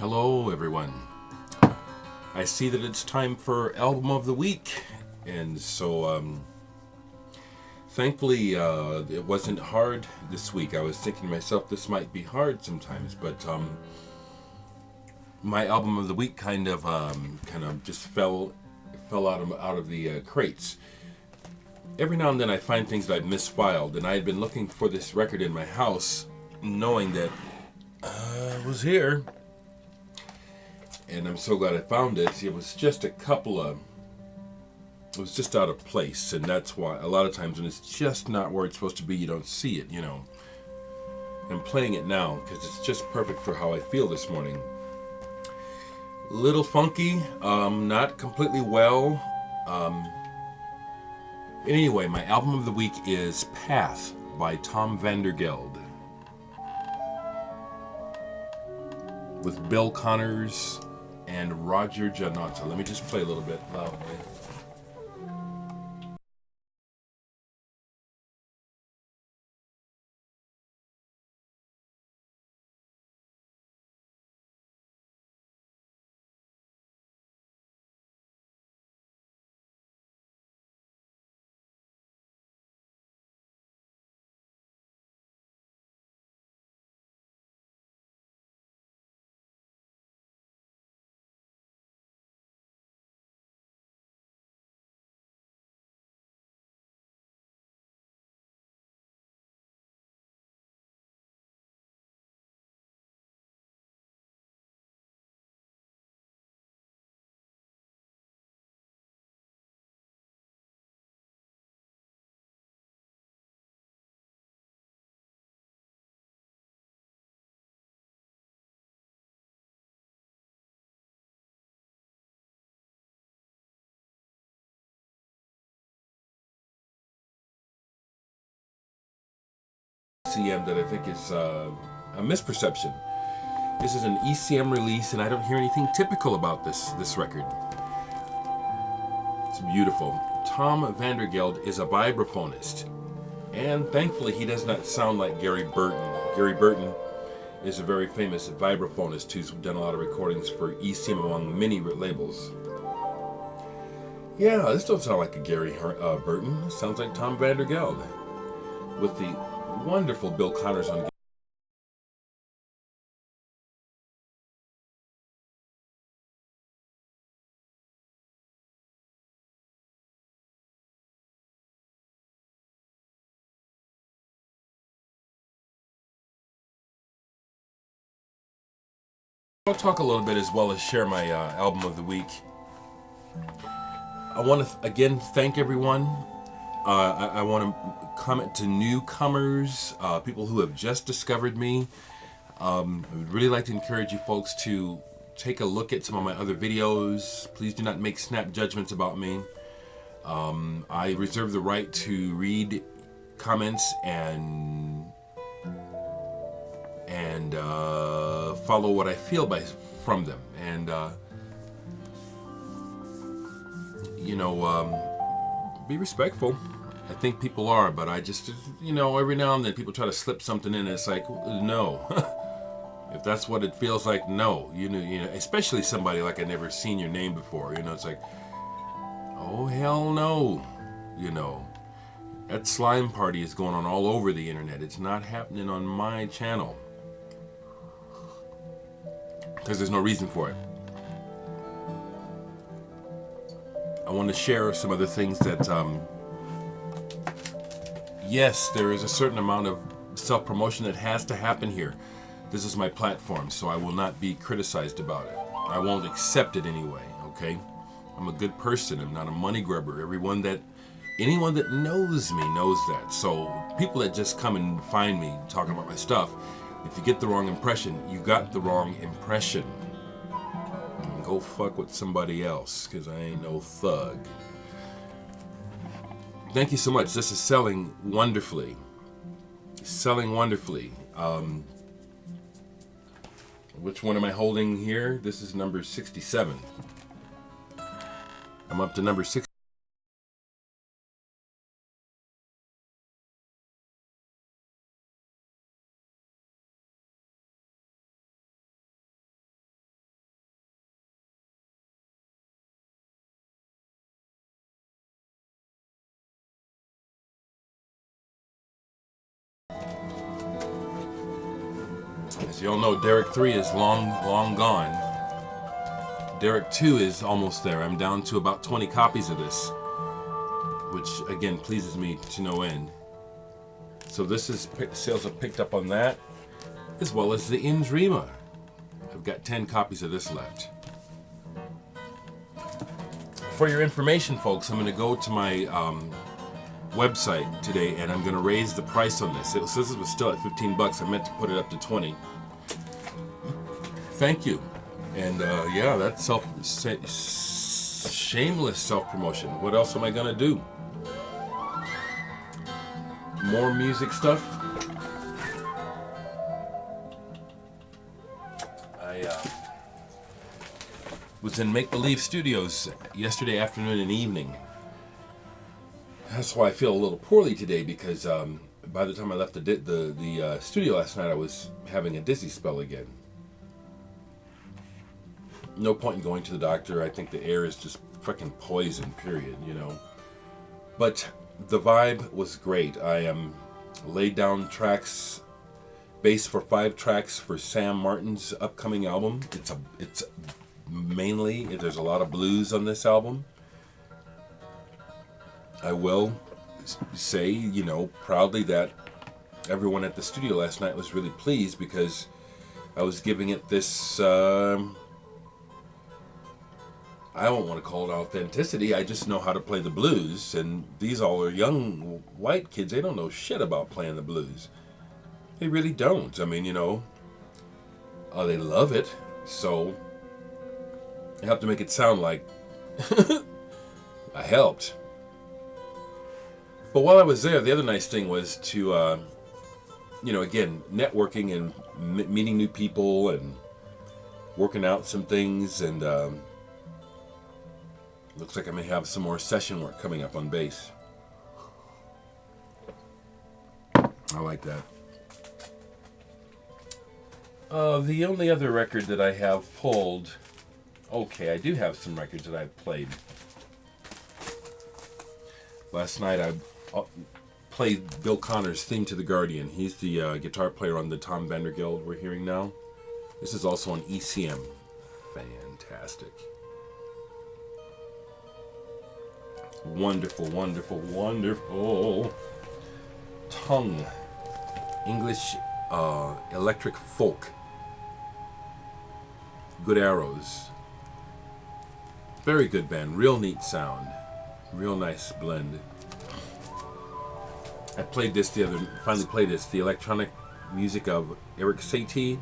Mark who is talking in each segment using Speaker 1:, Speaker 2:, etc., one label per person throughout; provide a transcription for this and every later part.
Speaker 1: Hello everyone. I see that it's time for album of the week, and so thankfully it wasn't hard this week. I was thinking to myself this might be hard sometimes, but my album of the week kind of just fell out of the crates. Every now and then I find things that I've misfiled, and I had been looking for this record in my house, knowing that it was here. And I'm so glad I found it. It was just it was just out of place, and that's why a lot of times when it's just not where it's supposed to be, you don't see it, I'm playing it now because it's just perfect for how I feel this morning. Little funky, not completely well. Anyway, my album of the week is Path by Tom Vandergeld, with Bill Connors and Roger Janata. Let me just play a little bit loudly. ECM that I think is a misperception. This is an ECM release, and I don't hear anything typical about this record. It's beautiful. Tom Vandergeld is a vibraphonist, and thankfully he does not sound like Gary Burton. Gary Burton is a very famous vibraphonist who's done a lot of recordings for ECM among many labels. Yeah, this don't sound like a Gary Burton. This sounds like Tom Vandergeld, with the wonderful Bill Connors on. I'll talk a little bit as well as share my album of the week. I want to again thank everyone. I want to comment to newcomers, people who have just discovered me. I would really like to encourage you folks to take a look at some of my other videos. Please do not make snap judgments about me. I reserve the right to read comments and follow what I feel from them, and be respectful. I think people are, but I just, every now and then people try to slip something in, and it's like, no. If that's what it feels like, no. Especially somebody like I never seen your name before. It's like, oh hell no. That slime party is going on all over the internet. It's not happening on my channel, because there's no reason for it. I want to share some other things that, yes, there is a certain amount of self-promotion that has to happen here. This is my platform, so I will not be criticized about it. I won't accept it anyway, okay? I'm a good person. I'm not a money grubber. Anyone that knows me knows that. So people that just come and find me talking about my stuff, if you get the wrong impression, you got the wrong impression. Go fuck with somebody else, because I ain't no thug. Thank you so much. This is selling wonderfully. Selling wonderfully. Which one am I holding here? This is number 67. I'm up to number 6. As you all know, Dereck 3 is long gone. Dereck 2 is almost there. I'm down to about 20 copies of this, which again pleases me to no end. So sales have picked up on that, as well as the Indrima. I've got 10 copies of this left. For your information, folks, I'm going to go to my website today, and I'm going to raise the price on this. It says it was still at 15 bucks. I meant to put it up to 20. Thank you. And yeah, that's shameless self-promotion. What else am I going to do? More music stuff. I was in Make Believe Studios yesterday afternoon and evening. That's why I feel a little poorly today, because by the time I left the studio last night, I was having a dizzy spell again. No point in going to the doctor. I think the air is just fucking poison, period, you know. But the vibe was great. I laid down tracks, bass for 5 tracks for Sam Martin's upcoming album. It's mainly, there's a lot of blues on this album. I will say, you know, proudly that everyone at the studio last night was really pleased, because I was giving it this, I don't want to call it authenticity. I just know how to play the blues, and these all are young white kids. They don't know shit about playing the blues. They really don't. I mean, you know, they love it, so I have to make it sound like I helped. But while I was there, the other nice thing was to, you know, again, networking and meeting new people and working out some things, and looks like I may have some more session work coming up on bass. I like that. The only other record that I have pulled... Okay, I do have some records that I've played. Last night I played Bill Connor's theme to The Guardian. He's the guitar player on the Tom Vandergild we're hearing now. This is also on ECM. Fantastic. Wonderful, wonderful, wonderful. Tongue. English electric folk. Good Arrows. Very good band. Real neat sound. Real nice blend. I played this finally played this, the electronic music of Eric Satie.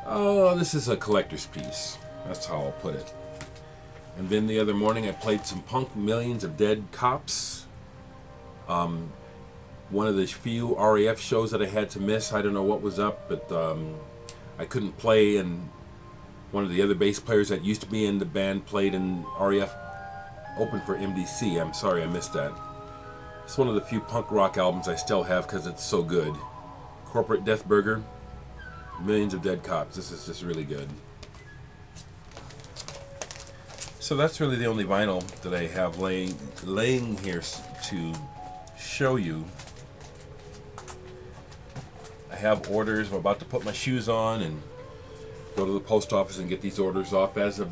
Speaker 1: Oh, this is a collector's piece. That's how I'll put it. And then the other morning I played some punk, Millions of Dead Cops. One of the few RAF shows that I had to miss. I don't know what was up, but I couldn't play, and one of the other bass players that used to be in the band played in RAF, opened for MDC. I'm sorry I missed that. It's one of the few punk rock albums I still have because it's so good. Corporate Death Burger, Millions of Dead Cops. This is just really good. So that's really the only vinyl that I have laying here to show you. I have orders. I'm about to put my shoes on and go to the post office and get these orders off. As of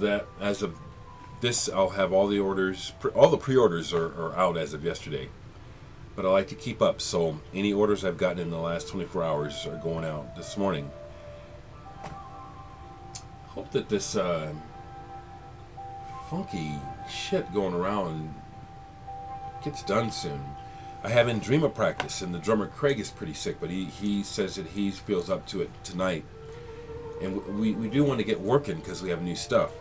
Speaker 1: this, I'll have all the orders. All the pre-orders are out as of yesterday. But I like to keep up, so any orders I've gotten in the last 24 hours are going out this morning. Hope that this funky shit going around gets done soon. I have Indrima practice, and the drummer Craig is pretty sick, but he says that he feels up to it tonight. And we do want to get working because we have new stuff.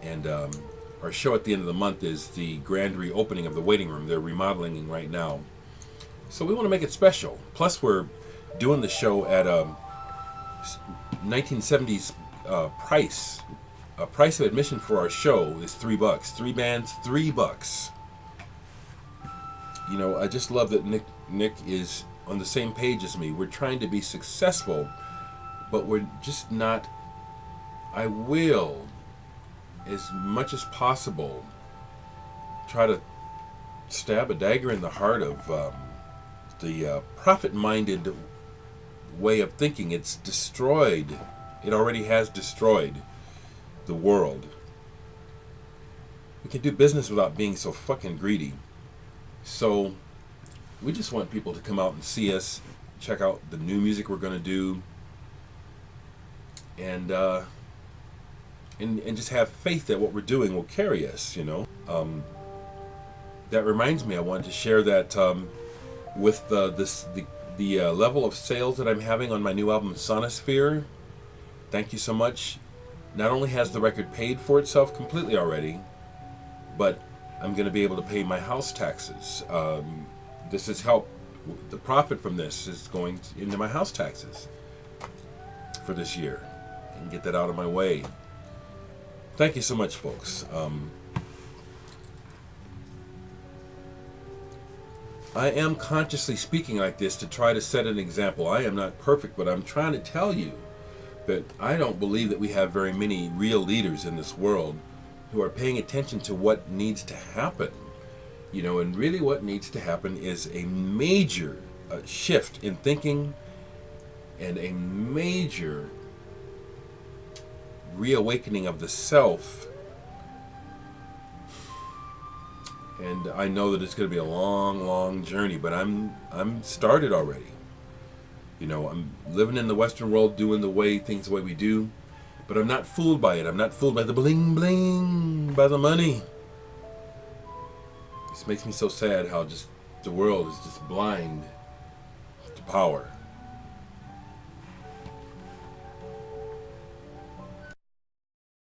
Speaker 1: And our show at the end of the month is the grand reopening of the waiting room. They're remodeling right now. So we want to make it special. Plus we're doing the show at 1970s price. Price of admission for our show is $3. 3 bands, $3. You know, I just love that Nick is on the same page as me. We're trying to be successful, but we're just not. I will, as much as possible, try to stab a dagger in the heart of the profit-minded way of thinking. It's destroyed. It already has destroyed the world. We can do business without being so fucking greedy. So we just want people to come out and see us, check out the new music we're going to do, and just have faith that what we're doing will carry us, you know. That reminds me, I wanted to share that with the level of sales that I'm having on my new album Sonosphere. Thank you so much. Not only has the record paid for itself completely already, but I'm going to be able to pay my house taxes. This has helped. The profit from this is going into my house taxes for this year, and get that out of my way. Thank you so much, folks. I am consciously speaking like this to try to set an example. I am not perfect, but I'm trying to tell you that I don't believe that we have very many real leaders in this world who are paying attention to what needs to happen. You know, and really what needs to happen is a major shift in thinking and a major reawakening of the self. And I know that it's going to be a long, long journey, but I'm started already. You know, I'm living in the Western world, doing the way we do, but I'm not fooled by it. I'm not fooled by the bling bling, by the money. This makes me so sad how just the world is just blind to power.